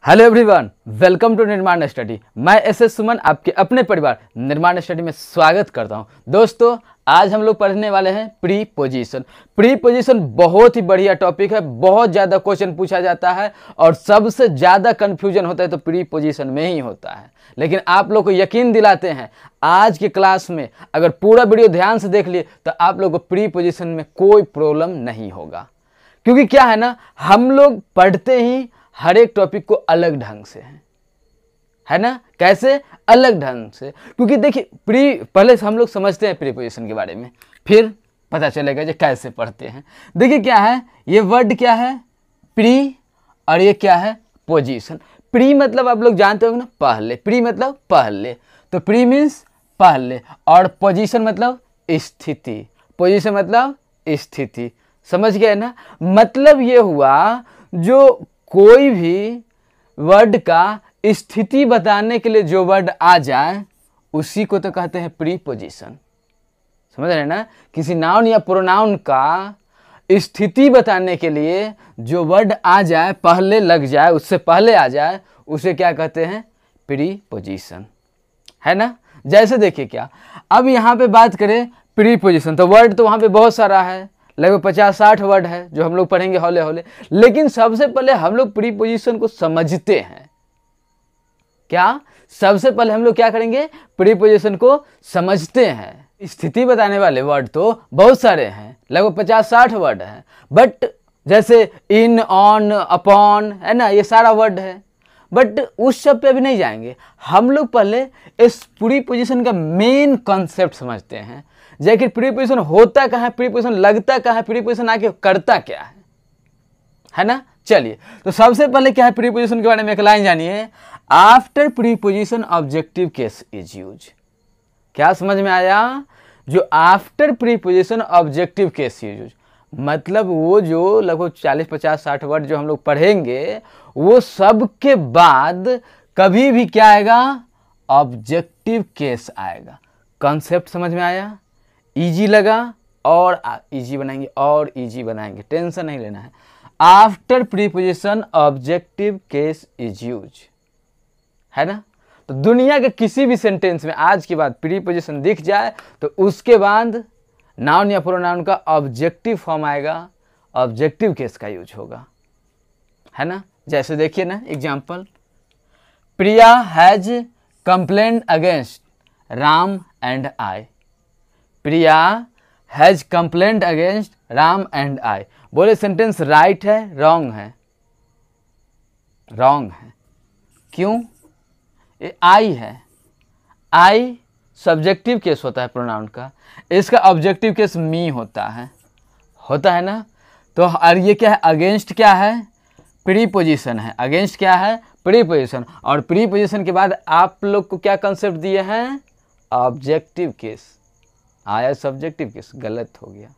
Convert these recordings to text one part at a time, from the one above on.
Hello everyone, welcome to निर्माण study. मैं S सुमन आपके अपने परिवार निर्माण स्टडी में स्वागत करता हूं। दोस्तों, आज हम लोग पढ़ने वाले हैं प्रीपोजिशन। प्रीपोजिशन बहुत ही बढ़िया टॉपिक है, बहुत ज़्यादा क्वेश्चन पूछा जाता है और सबसे ज़्यादा कन्फ्यूजन होता है तो प्रीपोजिशन में ही होता है। लेकिन आप लोग को यकीन दिलाते हैं, आज के क्लास में अगर पूरा वीडियो ध्यान से देख लिए तो आप लोग को प्रीपोजिशन में कोई प्रॉब्लम नहीं होगा। क्योंकि क्या है ना, हम लोग पढ़ते ही हर एक टॉपिक को अलग ढंग से है ना। कैसे? अलग ढंग से। क्योंकि देखिए, पहले हम लोग समझते हैं प्रीपोजिशन के बारे में, फिर पता चलेगा जो कैसे पढ़ते हैं। देखिए क्या है, ये वर्ड क्या है, प्री, और ये क्या है, पोजीशन। प्री मतलब आप लोग जानते हो ना, पहले। प्री मतलब पहले, तो प्री मीन्स पहले, और पोजीशन मतलब स्थिति। पोजीशन मतलब स्थिति। समझ गए ना। मतलब ये हुआ, जो कोई भी वर्ड का स्थिति बताने के लिए जो वर्ड आ जाए उसी को तो कहते हैं प्रीपोजिशन। समझ रहे हैं ना। किसी नाउन या प्रोनाउन का स्थिति बताने के लिए जो वर्ड आ जाए, पहले लग जाए, उससे पहले आ जाए, उसे क्या कहते हैं, प्रीपोजिशन, है ना। जैसे देखिए क्या, अब यहाँ पे बात करें प्रीपोजिशन, तो वर्ड तो वहाँ पे बहुत सारा है, लगभग 50-60 वर्ड है जो हम लोग पढ़ेंगे हौले हौले। लेकिन सबसे पहले हम लोग प्रीपोजिशन को समझते हैं। क्या? सबसे पहले हम लोग क्या करेंगे, प्रीपोजिशन को समझते हैं। स्थिति बताने वाले वर्ड तो बहुत सारे हैं, लगभग 50-60 वर्ड हैं। बट जैसे इन, ऑन, अपॉन, है ना, ये सारा वर्ड है। बट उस सब पे अभी नहीं जाएंगे। हम लोग पहले इस प्रीपोजिशन का मेन कॉन्सेप्ट समझते हैं। जैसे प्रीपोजिशन होता कहाँ है, प्रीपोजिशन लगता कहाँ है, प्रीपोजिशन आके करता क्या है ना। चलिए, तो सबसे पहले क्या है, प्रीपोजिशन के बारे में एक लाइन जानिए। After preposition objective case is use. क्या समझ में आया? जो after preposition objective case is use, मतलब वो जो लगभग 40-50-60 वर्ड जो हम लोग पढ़ेंगे, वो सब के बाद कभी भी क्या आएगा, ऑब्जेक्टिव केस आएगा। कॉन्सेप्ट समझ में आया? इजी लगा? और इजी बनाएंगे, और इजी बनाएंगे, टेंशन नहीं लेना है। After preposition objective case is use, है ना। तो दुनिया के किसी भी सेंटेंस में आज के बाद प्रीपोजिशन दिख जाए तो उसके बाद नाउन या प्रोनाउन का ऑब्जेक्टिव फॉर्म आएगा, ऑब्जेक्टिव केस का यूज होगा, है ना। जैसे देखिए ना, example, Priya has complaint against Ram and I. Priya has complaint against Ram and I. बोले सेंटेंस राइट है, रॉन्ग है? रॉन्ग है। क्यों? ये आई है। आई सब्जेक्टिव केस होता है प्रोनाउन का, इसका ऑब्जेक्टिव केस मी होता है ना। तो और ये क्या है, अगेंस्ट क्या है, प्रीपोजिशन है। अगेंस्ट क्या है, प्रीपोजिशन। और प्रीपोजिशन के बाद आप लोग को क्या कंसेप्ट दिए हैं, ऑब्जेक्टिव केस। आया सब्जेक्टिव केस, गलत हो गया।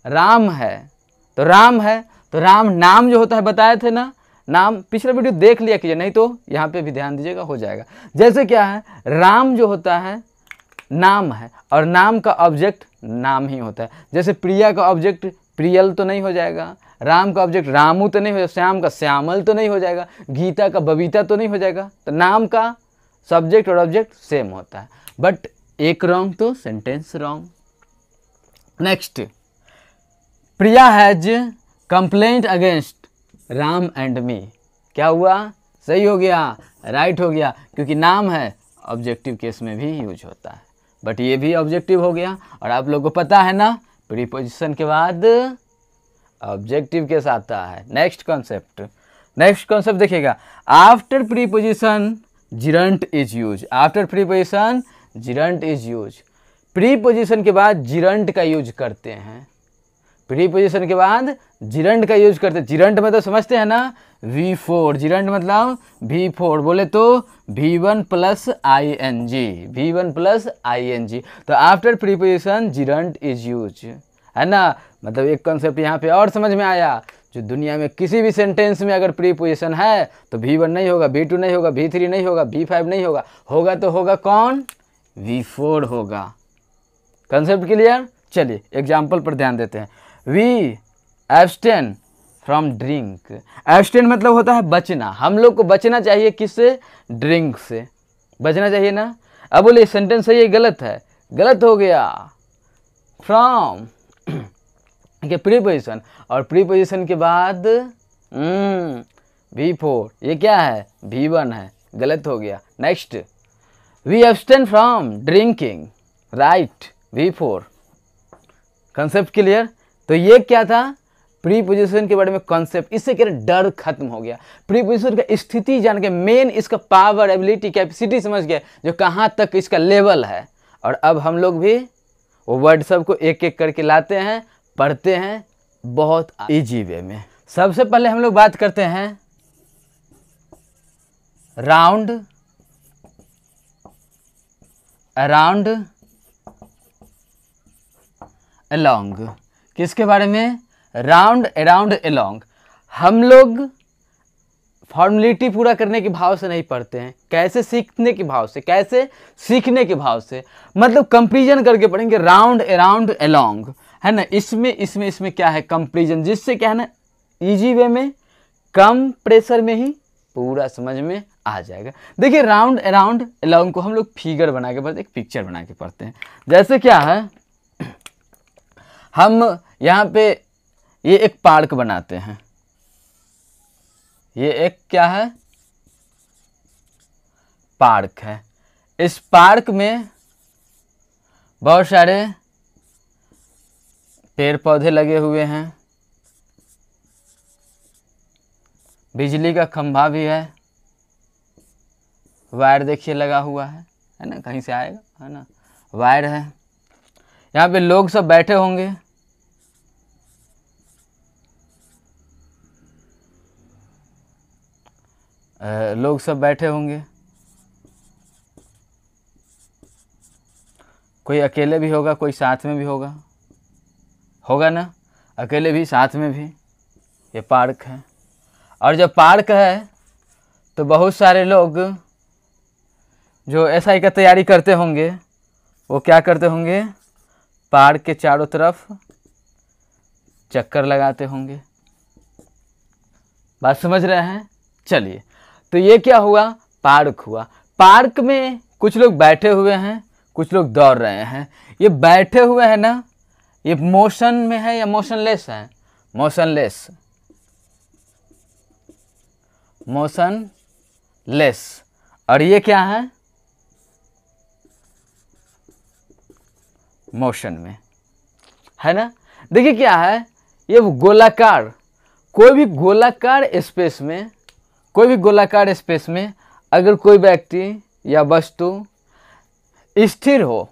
राम है तो राम है, तो राम नाम जो होता है बताए थे ना, नाम पिछला वीडियो देख लिया कीजिए, नहीं तो यहाँ पे भी ध्यान दीजिएगा, हो जाएगा। जैसे क्या है, राम जो होता है नाम है, और नाम का ऑब्जेक्ट नाम ही होता है। जैसे प्रिया का ऑब्जेक्ट प्रियल तो नहीं हो जाएगा, राम का ऑब्जेक्ट रामू तो नहीं हो जाएगा, श्याम का श्यामल तो नहीं हो जाएगा, गीता का बबीता तो नहीं हो जाएगा। तो नाम का सब्जेक्ट और ऑब्जेक्ट सेम होता है। बट एक रॉन्ग तो sentence wrong. Next, Priya has complaint against Ram and me. क्या हुआ? सही हो गया, राइट हो गया, क्योंकि नाम है, ऑब्जेक्टिव केस में भी यूज होता है। बट ये भी ऑब्जेक्टिव हो गया। और आप लोगों को पता है ना, प्रीपोजिशन के बाद ऑब्जेक्टिव केस आता है। नेक्स्ट कॉन्सेप्ट देखिएगा, after preposition gerund is use. After preposition gerund is use. Preposition के बाद जिरंट का यूज करते हैं। प्रीपोजिशन के बाद जिरंट का यूज करते हैं। जिरंट मतलब समझते हैं ना, V4। जिरंट मतलब V4, बोले तो V1 + ING। V1 + ING। तो after preposition gerund is use, है ना। मतलब एक कॉन्सेप्ट यहाँ पे और समझ में आया, जो दुनिया में किसी भी सेंटेंस में अगर प्रीपोजिशन है तो V1 नहीं होगा, V2 नहीं होगा, V3 नहीं होगा, V5 नहीं होगा, होगा तो होगा कौन, V4 होगा। Concept clear? चलिए एग्जाम्पल पर ध्यान देते हैं। We abstain from drink. Abstain मतलब होता है बचना, हम लोग को बचना चाहिए किससे? ड्रिंक से बचना चाहिए ना। अब बोलिए सेंटेंस सही है गलत है? गलत हो गया। फ्रॉम के प्रीपोजिशन, और प्रीपोजिशन के बाद V4, ये क्या है? V1 है, गलत हो गया। Next, we abstain from drinking, right, V4। Concept clear? तो ये क्या था? प्रीपोजिशन के बारे में कॉन्सेप्ट। इससे क्या डर खत्म हो गया। प्रीपोजिशन का स्थिति जान के, मेन इसका पावर, एबिलिटी, कैपेसिटी समझ गए, जो कहाँ तक इसका लेवल है। और अब हम लोग भी वो वर्ड सब को एक एक करके लाते हैं, पढ़ते हैं बहुत इजी वे में। सबसे पहले हम लोग बात करते हैं राउंड, अराउंड, अलोंग। किसके बारे में? Round, around, along. हम लोग फॉर्मेलिटी पूरा करने के भाव से नहीं पढ़ते हैं, कैसे सीखने के भाव से, कैसे सीखने के भाव से, मतलब कंपेरिजन करके पढ़ेंगे। राउंड, अराउंड, अलोंग, है ना। इसमें क्या है? कंपेरिजन, जिससे क्या है ना, इजी वे में, कम प्रेशर में ही पूरा समझ में आ जाएगा। देखिए राउंड, अराउंड, अलोंग को हम लोग फिगर बना के पढ़ते हैं, एक पिक्चर बना के पढ़ते हैं। जैसे क्या है, हम यहाँ पे ये एक पार्क बनाते हैं। ये एक क्या है? पार्क है। इस पार्क में बहुत सारे पेड़ पौधे लगे हुए हैं, बिजली का खंभा भी है, वायर देखिए लगा हुआ है ना, कहीं से आएगा, है ना, वायर है। यहाँ पे लोग सब बैठे होंगे, लोग सब बैठे होंगे, कोई अकेले भी होगा, कोई साथ में भी होगा, होगा ना, अकेले भी साथ में भी। ये पार्क है। और जब पार्क है तो बहुत सारे लोग जो एसआई का तैयारी करते होंगे, वो क्या करते होंगे? पार्क के चारों तरफ चक्कर लगाते होंगे। बात समझ रहे हैं? चलिए, तो ये क्या हुआ? पार्क हुआ। पार्क में कुछ लोग बैठे हुए हैं, कुछ लोग दौड़ रहे हैं। ये बैठे हुए हैं ना, ये मोशन में है या मोशनलेस है? Motionless, motionless. और ये क्या है? मोशन में, है ना। देखिए क्या है, ये गोलाकार, कोई भी गोलाकार स्पेस में, कोई भी गोलाकार स्पेस में अगर कोई व्यक्ति या वस्तु स्थिर हो,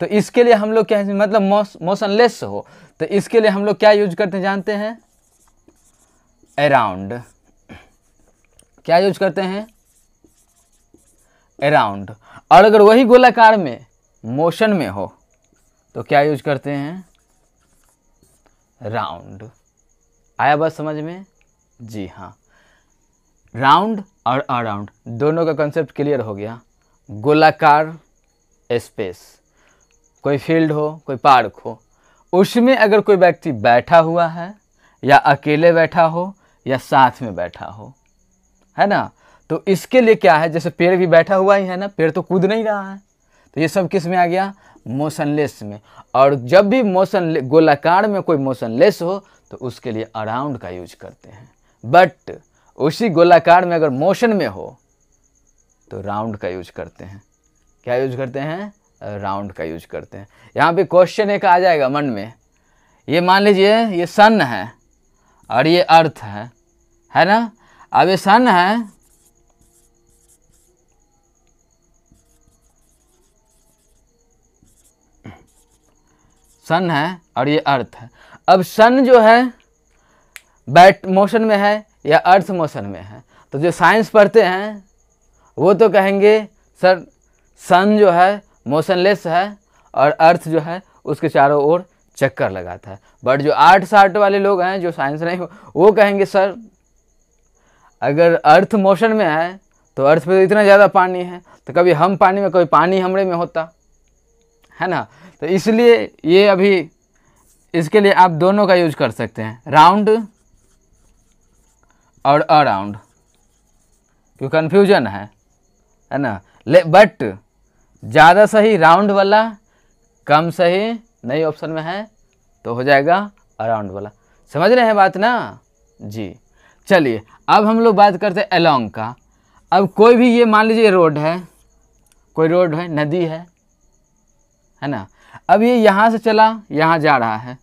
तो इसके लिए हम लोग क्या, मतलब मोशनलेस हो, तो इसके लिए हम लोग क्या यूज करते हैं जानते हैं? अराउंड। क्या यूज करते हैं? अराउंड। और अगर वही गोलाकार में मोशन में हो तो क्या यूज करते हैं? राउंड। आया बात समझ में? जी हाँ, राउंड और अराउंड दोनों का कंसेप्ट क्लियर हो गया। गोलाकार स्पेस, कोई फील्ड हो, कोई पार्क हो, उसमें अगर कोई व्यक्ति बैठा हुआ है, या अकेले बैठा हो, या साथ में बैठा हो, है ना, तो इसके लिए क्या है? जैसे पेड़ भी बैठा हुआ ही है ना, पेड़ तो कूद नहीं रहा है, तो ये सब किस में आ गया? मोशनलेस में। और जब भी गोलाकार में कोई मोशनलेस हो तो उसके लिए अराउंड का यूज करते हैं। बट उसी गोलाकार में अगर मोशन में हो तो राउंड का यूज करते हैं। क्या यूज करते हैं? राउंड का यूज करते हैं। यहाँ पे क्वेश्चन एक आ जाएगा मन में, ये मान लीजिए ये सन है और ये अर्थ है ना। अब ये सन है, सन है और ये अर्थ है। अब सन जो है बैट मोशन में है या अर्थ मोशन में है, तो जो साइंस पढ़ते हैं वो तो कहेंगे सर सन जो है मोशनलेस है और अर्थ जो है उसके चारों ओर चक्कर लगाता है। बट जो आर्ट सार्ट वाले लोग हैं, जो साइंस नहीं, वो कहेंगे सर अगर अर्थ मोशन में है तो अर्थ पे तो इतना ज़्यादा पानी है, तो कभी हम पानी में, कभी पानी हमरे में होता है ना। तो इसलिए ये अभी इसके लिए आप दोनों का यूज कर सकते हैं, राउंड और अराउंड, क्यों कन्फ्यूजन है ना। बट ज़्यादा सही राउंड वाला, कम सही नई ऑप्शन में है तो हो जाएगा अराउंड वाला। समझ रहे हैं बात ना जी। चलिए अब हम लोग बात करते हैं अलोंग का। अब कोई भी, ये मान लीजिए रोड है, कोई रोड है, नदी है ना। अब ये यहाँ से चला यहाँ जा रहा है,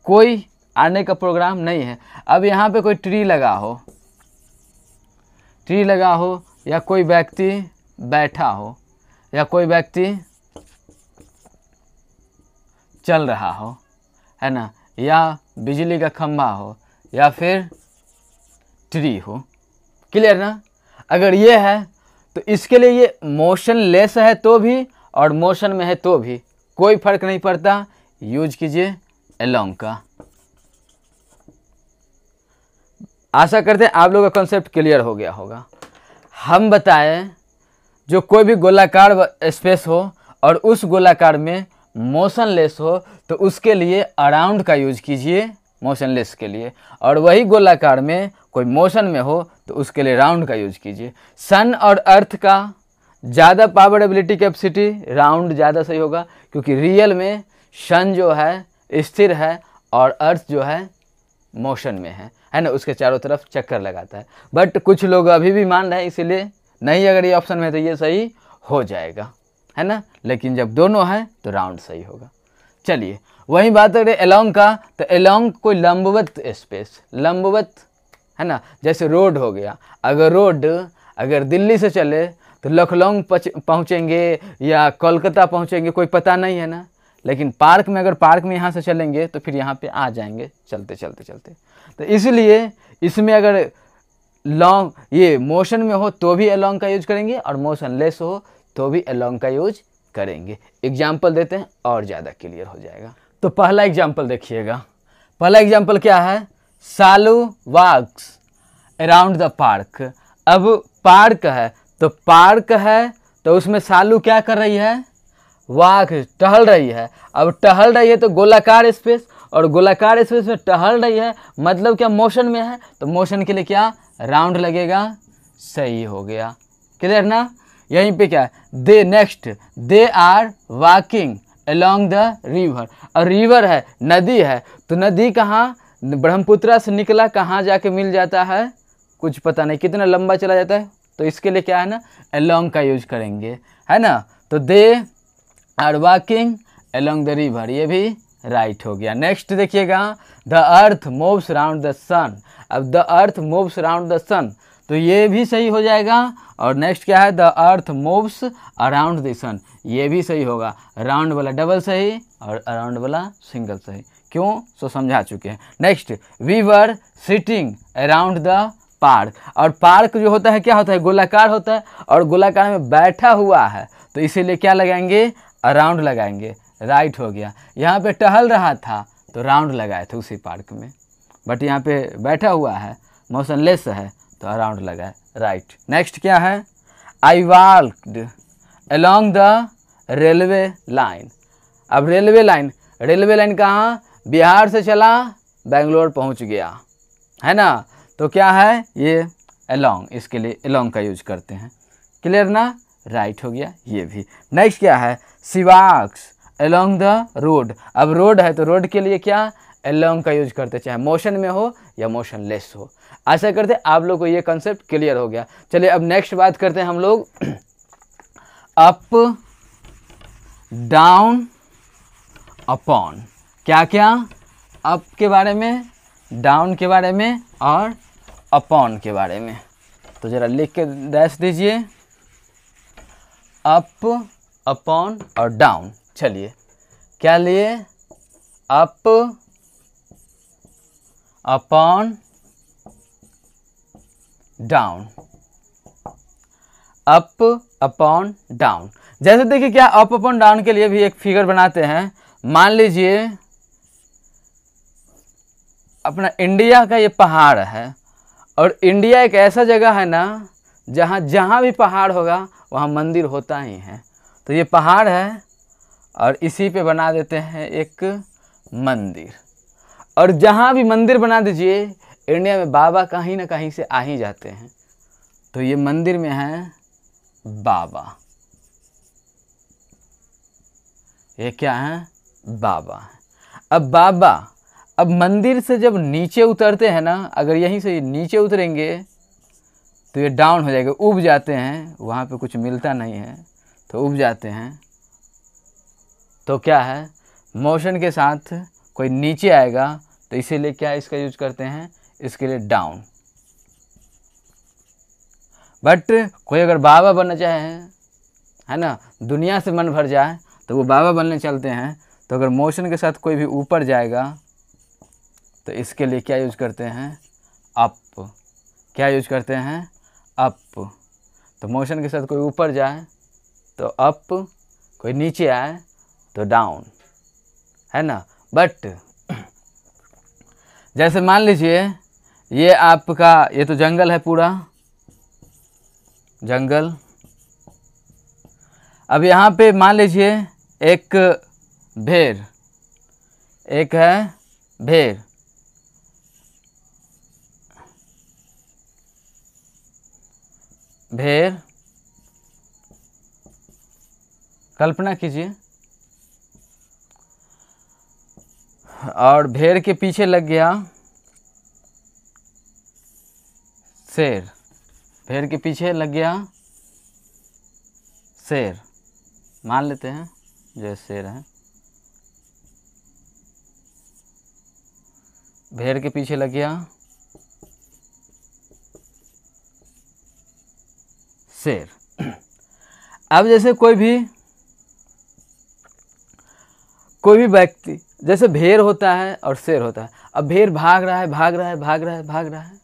कोई आने का प्रोग्राम नहीं है। अब यहाँ पे कोई ट्री लगा हो या कोई व्यक्ति बैठा हो या कोई व्यक्ति चल रहा हो, है ना, या बिजली का खंभा हो या फिर ट्री हो। क्लियर ना। अगर ये है तो इसके लिए ये मोशन लेस है तो भी और मोशन में है तो भी कोई फर्क नहीं पड़ता, यूज कीजिए अलोंग का। आशा करते हैं आप लोगों का कॉन्सेप्ट क्लियर हो गया होगा। हम बताएं जो कोई भी गोलाकार स्पेस हो और उस गोलाकार में मोशनलेस हो तो उसके लिए अराउंड का यूज कीजिए मोशनलेस के लिए, और वही गोलाकार में कोई मोशन में हो तो उसके लिए राउंड का यूज कीजिए। सन और अर्थ का ज़्यादा पावर एबिलिटी कैपेसिटी, राउंड ज़्यादा सही होगा, क्योंकि रियल में सन जो है स्थिर है और अर्थ जो है मोशन में है ना, उसके चारों तरफ चक्कर लगाता है। बट कुछ लोग अभी भी मान रहे हैं, इसीलिए नहीं, अगर ये ऑप्शन में है तो ये सही हो जाएगा, है ना। लेकिन जब दोनों है तो राउंड सही होगा। चलिए वही बात करें अलोंग का, तो अलोंग कोई लंबवत स्पेस, लंबवत है ना, जैसे रोड हो गया। अगर रोड अगर दिल्ली से चले तो लखनऊ पहुँचेंगे या कोलकाता पहुँचेंगे, कोई पता नहीं है ना। लेकिन पार्क में, अगर पार्क में यहाँ से चलेंगे तो फिर यहाँ पे आ जाएंगे चलते चलते चलते। तो इसलिए इसमें अगर लॉन्ग ये मोशन में हो तो भी अलोंग का यूज करेंगे और मोशन लेस हो तो भी अलोंग का यूज करेंगे। एग्जाम्पल देते हैं और ज़्यादा क्लियर हो जाएगा। तो पहला एग्जाम्पल देखिएगा। पहला एग्जाम्पल क्या है, सालू वॉक्स अराउंड द पार्क। अब पार्क है तो उसमें सालू क्या कर रही है, वॉक टहल रही है। अब टहल रही है तो गोलाकार स्पेस, और गोलाकार स्पेस में टहल रही है मतलब क्या, मोशन में है, तो मोशन के लिए क्या राउंड लगेगा, सही हो गया। क्लियर ना। यहीं पे क्या है, they next they are walking along the river. और रिवर है, नदी है, तो नदी कहाँ, ब्रह्मपुत्रा से निकला कहाँ जाके मिल जाता है, कुछ पता नहीं कितना लंबा चला जाता है, तो इसके लिए क्या है ना अलोंग का यूज करेंगे, है ना। तो they are walking along the river, ये भी राइट हो गया। नेक्स्ट देखिएगा, the earth moves around the sun. अब the earth moves around the sun, तो ये भी सही हो जाएगा। और नेक्स्ट क्या है, the earth moves around the sun, ये भी सही होगा। राउंड वाला डबल सही और अराउंड वाला सिंगल सही। क्यों, सो समझा चुके हैं। Next, we were sitting around the park. और पार्क जो होता है क्या होता है, गोलाकार होता है, और गोलाकार में बैठा हुआ है, तो इसीलिए क्या लगाएंगे, अराउंड लगाएंगे। राइट हो गया। यहाँ पे टहल रहा था तो राउंड लगाए थे उसी पार्क में, बट यहाँ पे बैठा हुआ है, मोशनलेस है, तो अराउंड लगाए। राइट। नेक्स्ट क्या है, I walked along the railway line. अब रेलवे लाइन कहाँ, बिहार से चला बेंगलोर पहुँच गया, है ना। तो क्या है ये अलोंग, इसके लिए अलोंग का यूज करते हैं। क्लियर ना। राइट हो गया ये भी। नेक्स्ट क्या है, she walks along the road. अब रोड है तो रोड के लिए क्या अलोंग का यूज करते, चाहे मोशन में हो या मोशन लेस हो। आशा करते हैं आप लोग को ये कॉन्सेप्ट क्लियर हो गया। चलिए अब नेक्स्ट बात करते हैं हम लोग अप डाउन अपॉन। क्या क्या, अप के बारे में, डाउन के बारे में और अपॉन के बारे में। तो ज़रा लिख के डैश दीजिए, अप अपॉन और डाउन। चलिए क्या लिए, up upon down, up upon down. जैसे देखिए क्या, अप अपॉन डाउन के लिए भी एक फिगर बनाते हैं। मान लीजिए अपना इंडिया का ये पहाड़ है, और इंडिया एक ऐसा जगह है ना जहाँ भी पहाड़ होगा वहाँ मंदिर होता ही है। तो ये पहाड़ है और इसी पे बना देते हैं एक मंदिर, और जहाँ भी मंदिर बना दीजिए इंडिया में बाबा कहीं ना कहीं से आ ही जाते हैं। तो ये मंदिर में है बाबा, ये क्या है? बाबा है। अब बाबा अब मंदिर से जब नीचे उतरते हैं ना, अगर यहीं से नीचे उतरेंगे तो ये डाउन हो जाएगा, उब जाते हैं, वहाँ पे कुछ मिलता नहीं है तो उब जाते हैं। तो क्या है, मोशन के साथ कोई नीचे आएगा तो इसीलिए क्या इसका यूज करते हैं, इसके लिए डाउन। बट कोई अगर बाबा बनना चाहे, है ना, दुनिया से मन भर जाए तो वो बाबा बनने चलते हैं। तो अगर मोशन के साथ कोई भी ऊपर जाएगा तो इसके लिए क्या यूज करते हैं, अप। क्या यूज करते हैं, अप। तो मोशन के साथ कोई ऊपर जाए तो अप, कोई नीचे आए तो डाउन, है ना। बट जैसे मान लीजिए ये आपका, ये तो जंगल है, पूरा जंगल। अब यहाँ पे मान लीजिए एक भेड़, एक है भेड़, भेड़, कल्पना कीजिए, और भेड़ के पीछे लग गया शेर, भेड़ के पीछे लग गया शेर, मान लेते हैं जो शेर है, भेड़ के पीछे लग गया शेर। अब जैसे कोई भी व्यक्ति, जैसे भेड़ होता है और शेर होता है। अब भेड़ भाग रहा है, भाग रहा है, भाग रहा है, भाग रहा है,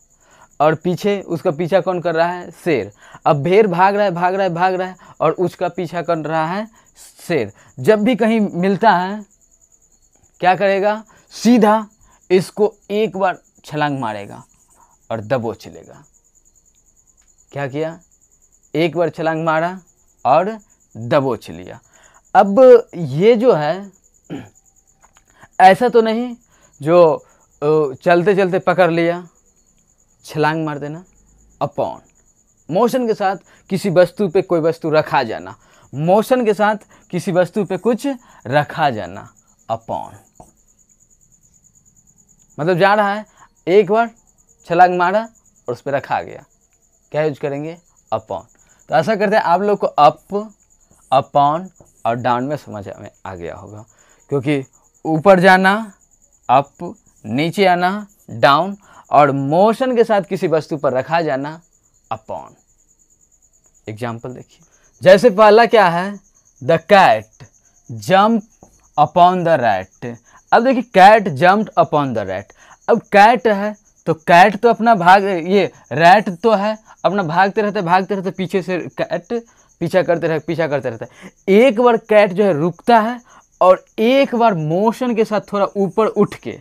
और पीछे उसका पीछा कौन कर रहा है, शेर। अब भेड़ भाग रहा है, भाग रहा है, भाग रहा है, और उसका पीछा कर रहा है शेर। जब भी कहीं मिलता है क्या करेगा, सीधा इसको एक बार छलांग मारेगा और दबोच लेगा। क्या किया, एक बार छलांग मारा और दबोच लिया। अब ये जो है, ऐसा तो नहीं जो चलते चलते पकड़ लिया, छलांग मार देना। अपॉन, मोशन के साथ किसी वस्तु पे कोई वस्तु रखा जाना, मोशन के साथ किसी वस्तु पे कुछ रखा जाना, अपॉन। मतलब जा रहा है, एक बार छलांग मारा और उस पर रखा गया, क्या यूज करेंगे, अपॉन। तो ऐसा करते हैं आप लोग को अप, अपॉन और डाउन में समझ में आ गया होगा, क्योंकि ऊपर जाना अप, नीचे आना डाउन, और मोशन के साथ किसी वस्तु पर रखा जाना अपॉन। एग्जाम्पल देखिए, जैसे पहला क्या है, the cat jump upon the rat. अब देखिए, cat jumped upon the rat. अब कैट है तो कैट तो अपना भाग, ये रैट तो है अपना भागते रहते, पीछे से कैट पीछा करते रहता है। एक बार कैट जो है रुकता है और एक बार मोशन के साथ थोड़ा ऊपर उठ के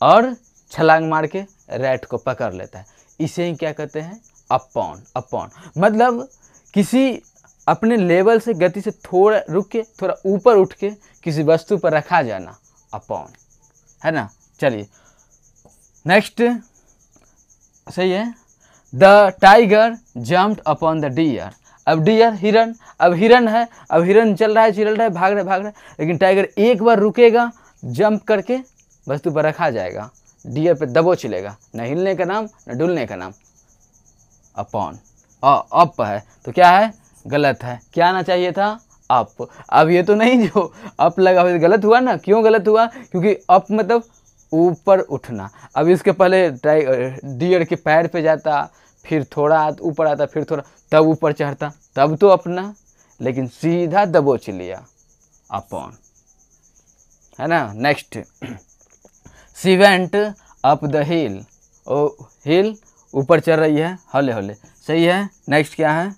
और छलांग मार के रैट को पकड़ लेता है। इसे ही क्या कहते हैं, अपॉन। अपॉन मतलब किसी अपने लेवल से, गति से थोड़ा रुक के थोड़ा ऊपर उठ के किसी वस्तु पर रखा जाना, अपॉन, है ना। चलिए नेक्स्ट, सही है, the tiger jumped upon the deer. अब डियर हिरन, अब हिरन है, अब हिरन चल रहा है, चिल रहा है, भाग रहा है, लेकिन टाइगर एक बार रुकेगा, जंप करके वस्तु पर रखा जाएगा, डियर पे दबोच लेगा। न हिलने का नाम न डुलने का नाम, अपॉन। अप है तो क्या है, गलत है, क्या आना चाहिए था, अप। अब ये तो नहीं जो अप लगा हुआ, गलत हुआ ना। क्यों गलत हुआ, क्योंकि अप मतलब ऊपर उठना। अब इसके पहले डियर के पैर पे जाता, फिर थोड़ा ऊपर आता, फिर थोड़ा, तब ऊपर चढ़ता, तब तो अपना, लेकिन सीधा दबोच लिया, अपॉन, है ना। Next, she went up the hill. ओ हिल ऊपर चढ़ रही है, हौले हौले, सही है। नेक्स्ट क्या है,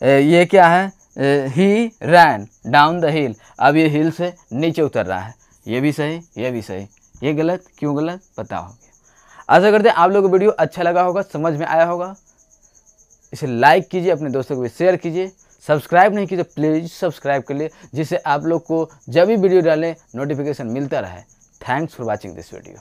ये क्या है, ही रैन डाउन द हिल। अब ये हिल से नीचे उतर रहा है, ये भी सही, ये भी सही, ये गलत। क्यों गलत, पता हो गया। आशा करते हैं आप लोगों को वीडियो अच्छा लगा होगा, समझ में आया होगा। इसे लाइक कीजिए, अपने दोस्तों को भी शेयर कीजिए। सब्सक्राइब नहीं कीजिए, प्लीज़ सब्सक्राइब कर लिए, जिससे आप लोग को जब भी वीडियो डालें नोटिफिकेशन मिलता रहे। Thanks for watching this video.